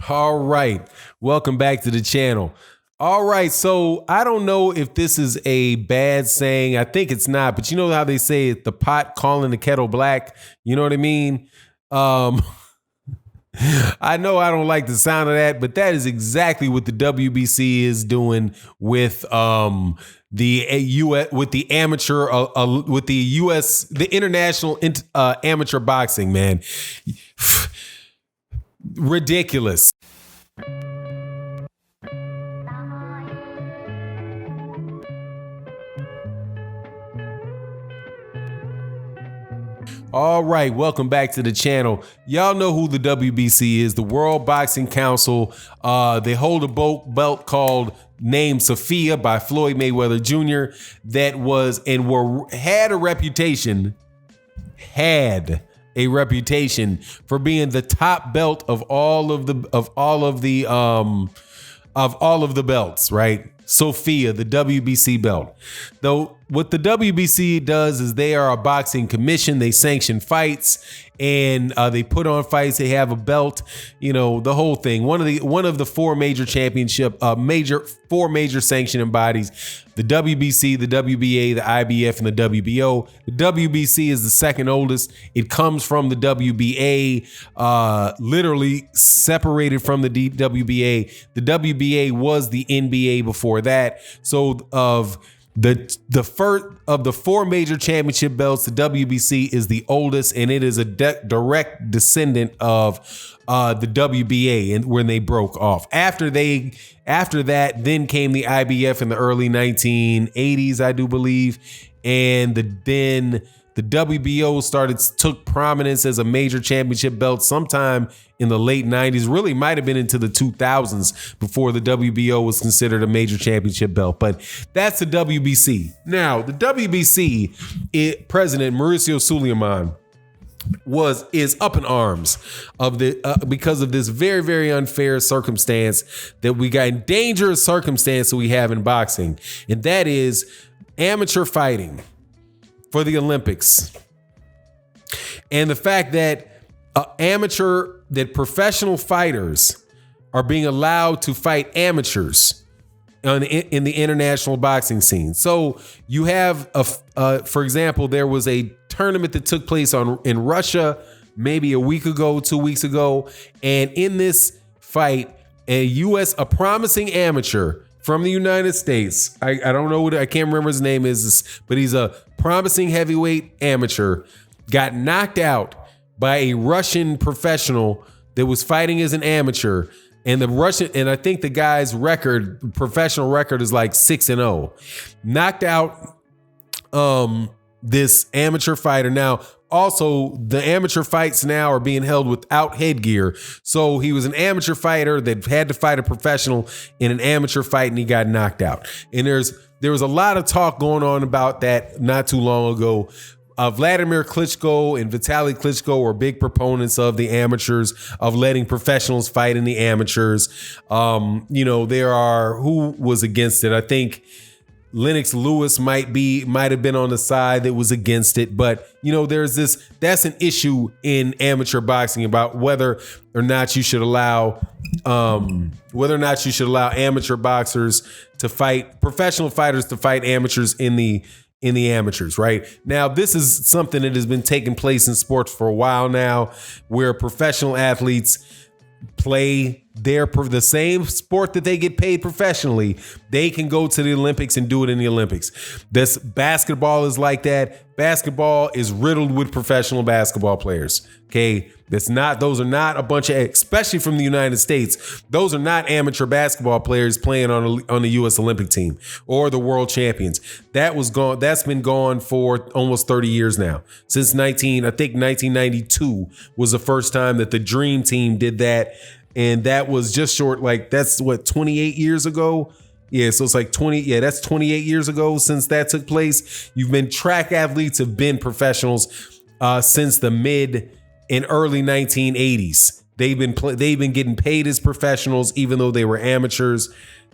All right. Welcome back to the channel. All right. So I don't know if this is a bad saying. I think it's not, but you know how they say it, the pot calling the kettle black. You know what I mean? I know I don't like the sound of that, but that is exactly what the WBC is doing with the US, with the amateur with the US, the international amateur boxing, man. Ridiculous. All right, welcome back to the channel. Y'all know who the WBC is, the World Boxing Council. They hold a belt called named Sophia by Floyd Mayweather Jr. that was and had a reputation for being the top belt of all of the belts, right? Sophia, the WBC belt. Though what the WBC does is they are a boxing commission. They sanction fights and they put on fights. They have a belt, you know, the whole thing. One of the four major sanctioning bodies: the WBC, the WBA, the IBF, and the WBO. The WBC is the second oldest. It comes from the WBA, literally separated from the WBA. The WBA was the NBA before that. So of the first of the four major championship belts, the WBC is the oldest, and it is a direct descendant of the WBA, and when they broke off. After that, then came the IBF in the early 1980s, I do believe, and then the WBO took prominence as a major championship belt sometime in the late 90s. Really might have been into the 2000s before the WBO was considered a major championship belt. But that's the WBC. Now, the WBC president Mauricio Suleiman is up in arms because of this very, very unfair circumstance that we got, dangerous circumstance that we have in boxing, and that is amateur fighting for the Olympics. And the fact that professional fighters are being allowed to fight amateurs in the international boxing scene. So you have, for example, there was a tournament that took place in Russia maybe a week ago, 2 weeks ago. And in this fight, a promising amateur from the United States. I don't know I can't remember his name is, but he's a promising heavyweight amateur, got knocked out by a Russian professional that was fighting as an amateur. And I think the guy's professional record is like 6-0. Knocked out this amateur fighter. Now, also, the amateur fights now are being held without headgear. So he was an amateur fighter that had to fight a professional in an amateur fight, and he got knocked out. And there was a lot of talk going on about that not too long ago. Vladimir Klitschko and Vitaly Klitschko were big proponents of the amateurs, of letting professionals fight in the amateurs. Who was against it? I think Lennox Lewis might have been on the side that was against it, but that's an issue in amateur boxing about whether or not you should allow amateur boxers to fight, professional fighters to fight amateurs in the amateurs, right? Now, this is something that has been taking place in sports for a while now, where professional athletes play the same sport that they get paid professionally. They can go to the Olympics and do it in the Olympics. This basketball is like that. Basketball is riddled with professional basketball players. Okay. Those are not a bunch of, especially from the United States, those are not amateur basketball players playing on the US Olympic team or the world champions. That's been gone for almost 30 years now. Since 1992 was the first time that the Dream Team did that. And that was just short, that's 28 years ago. Yeah, so it's like 20. Yeah, that's 28 years ago since that took place. Track athletes have been professionals since the mid and early 1980s. They've been getting paid as professionals, even though they were amateurs.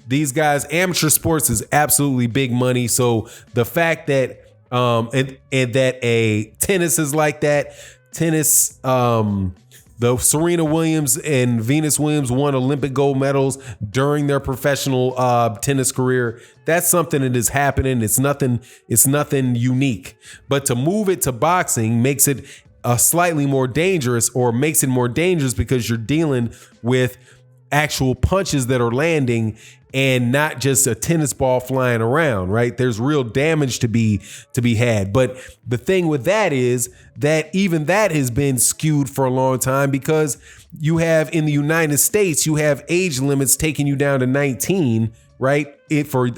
These guys, amateur sports is absolutely big money. So the fact that and that a tennis is like that, tennis The Serena Williams and Venus Williams won Olympic gold medals during their professional tennis career. That's something that is happening. It's nothing unique. But to move it to boxing makes it slightly more dangerous, or makes it more dangerous because you're dealing with actual punches that are landing and not just a tennis ball flying around, right? There's real damage to be had. But the thing with that is that even that has been skewed for a long time, because you have in the United States, you have age limits taking you down to 19, right?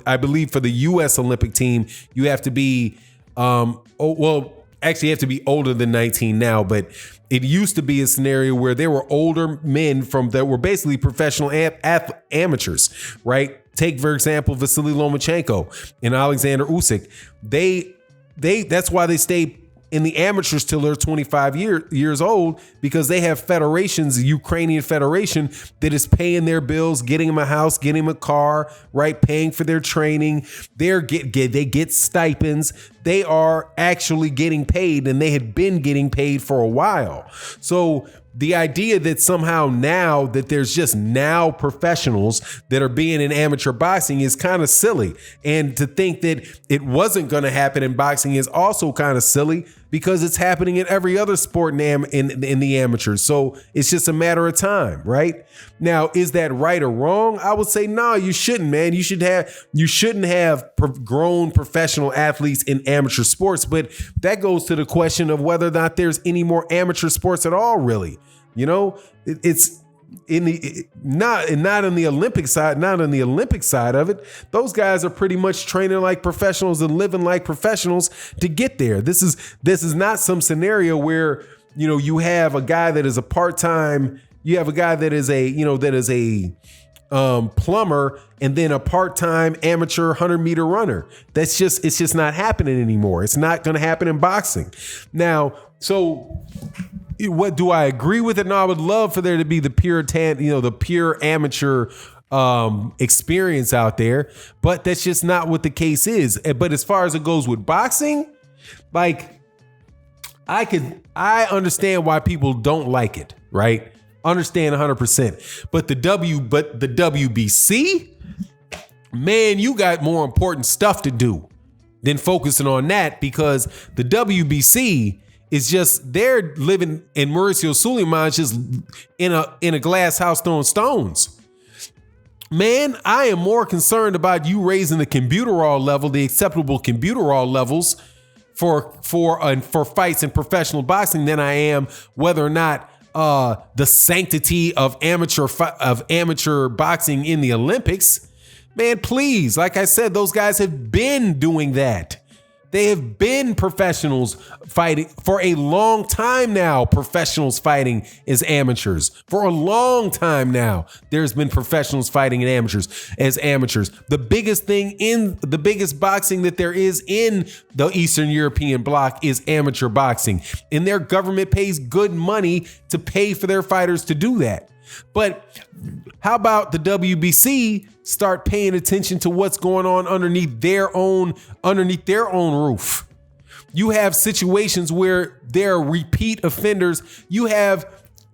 I believe for the US Olympic team, you have to be, actually you have to be older than 19 now, but it used to be a scenario where there were older men that were basically professional amateurs, right? Take, for example, Vasily Lomachenko and Alexander Usyk. That's why they stay in the amateurs till they're 25 years old, because they have federations, the Ukrainian Federation, that is paying their bills, getting them a house, getting them a car, right? Paying for their training. They get stipends. They are actually getting paid, and they had been getting paid for a while. So the idea that somehow now that there's just now professionals that are being in amateur boxing is kind of silly. And to think that it wasn't going to happen in boxing is also kind of silly, because it's happening in every other sport in the amateurs. So it's just a matter of time, right? Now, is that right or wrong? I would say, no, you shouldn't, man. You shouldn't have grown professional athletes in amateur sports. But that goes to the question of whether or not there's any more amateur sports at all, really. You know, it's not on the Olympic side of it. Those guys are pretty much training like professionals and living like professionals to get there. This is not some scenario where, you know, you have a guy that is a part-time, you have a guy that is a plumber, and then a part-time amateur 100-meter runner. It's just not happening anymore. It's not going to happen in boxing. Now, so what do I agree with it? No, I would love for there to be the pure amateur experience out there, but that's just not what the case is. But as far as it goes with boxing, like I understand why people don't like it, right? Understand 100%. But the WBC, man, you got more important stuff to do than focusing on that, because the WBC is just, they're living, and Mauricio Suleiman's just in a glass house throwing stones. Man, I am more concerned about you raising the computerol level, the acceptable computerol levels for fights in professional boxing, than I am whether or not the sanctity of amateur boxing in the Olympics. Man, please, like I said, those guys have been doing that. They have been professionals fighting for a long time now. Professionals fighting as amateurs for a long time now. There's been professionals fighting as amateurs. The biggest boxing that there is in the Eastern European bloc is amateur boxing, and their government pays good money to pay for their fighters to do that. But how about the WBC start paying attention to what's going on underneath their own roof? You have situations where there are repeat offenders. You have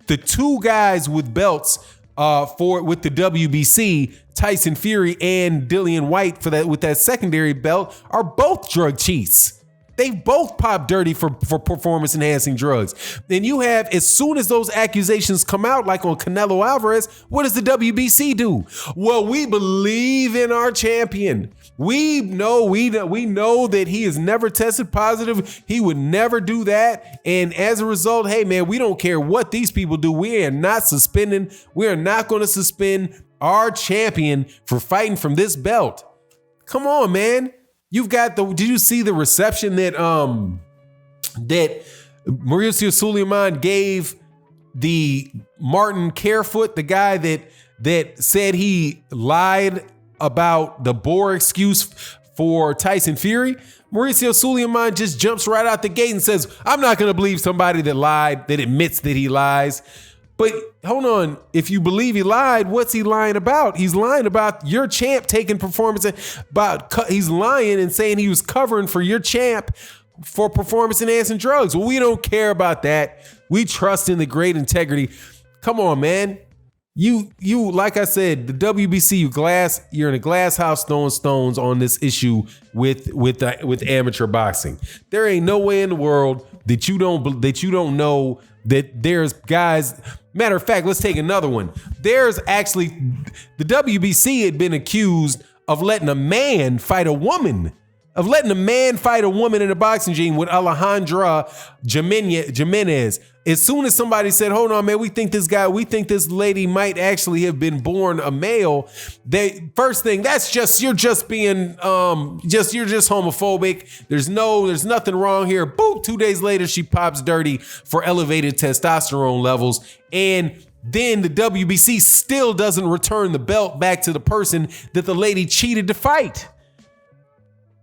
the two guys with belts with the WBC, Tyson Fury and Dillian White with that secondary belt, are both drug cheats. They both pop dirty for performance enhancing drugs. Then you have, as soon as those accusations come out, like on Canelo Alvarez, what does the WBC do? Well, we believe in our champion. We know that he has never tested positive. He would never do that. And as a result, hey man, we don't care what these people do. We are not going to suspend our champion for fighting from this belt. Come on, man. You've got did you see the reception that Mauricio Suleiman gave the Martin Carefoot, the guy that said he lied about the Boer excuse for Tyson Fury? Mauricio Suleiman just jumps right out the gate and says, I'm not going to believe somebody that admits that he lies. But hold on, if you believe he lied, what's he lying about? He's lying about your champ taking performance, he's lying and saying he was covering for your champ for performance enhancing drugs. Well, we don't care about that. We trust in the great integrity. Come on, man. You, like I said, the WBC, you're in a glass house throwing stones on this issue with amateur boxing. There ain't no way in the world that you don't know that there's guys. Matter of fact, let's take another one. There's actually, the WBC had been accused of letting a man fight a woman. In a boxing gym with Alejandra Jimenez. As soon as somebody said, hold on, man, we think this lady might actually have been born a male. First thing, you're just being, you're just homophobic. There's nothing wrong here. Boop, 2 days later, she pops dirty for elevated testosterone levels. And then the WBC still doesn't return the belt back to the person that the lady cheated to fight.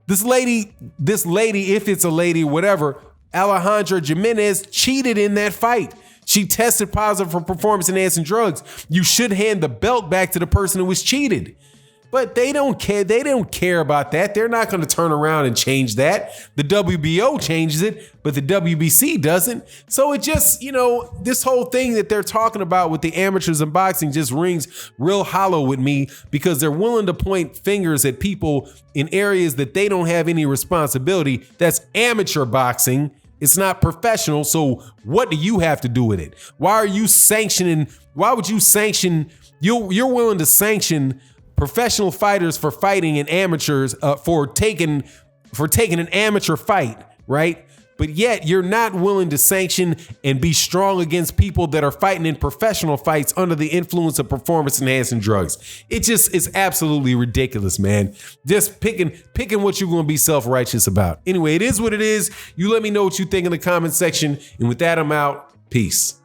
This lady, if it's a lady, whatever, Alejandra Jimenez cheated in that fight. She tested positive for performance-enhancing drugs. You should hand the belt back to the person who was cheated. But they don't care. They don't care about that. They're not going to turn around and change that. The WBO changes it, but the WBC doesn't. So it just, this whole thing that they're talking about with the amateurs in boxing just rings real hollow with me, because they're willing to point fingers at people in areas that they don't have any responsibility. That's amateur boxing. It's not professional. So what do you have to do with it? Why would you sanction, you're willing to sanction professional fighters for fighting and amateurs for taking an amateur fight, right? But yet you're not willing to sanction and be strong against people that are fighting in professional fights under the influence of performance-enhancing drugs. It just is absolutely ridiculous, man. Just picking what you're going to be self-righteous about. Anyway, it is what it is. You let me know what you think in the comment section. And with that, I'm out. Peace.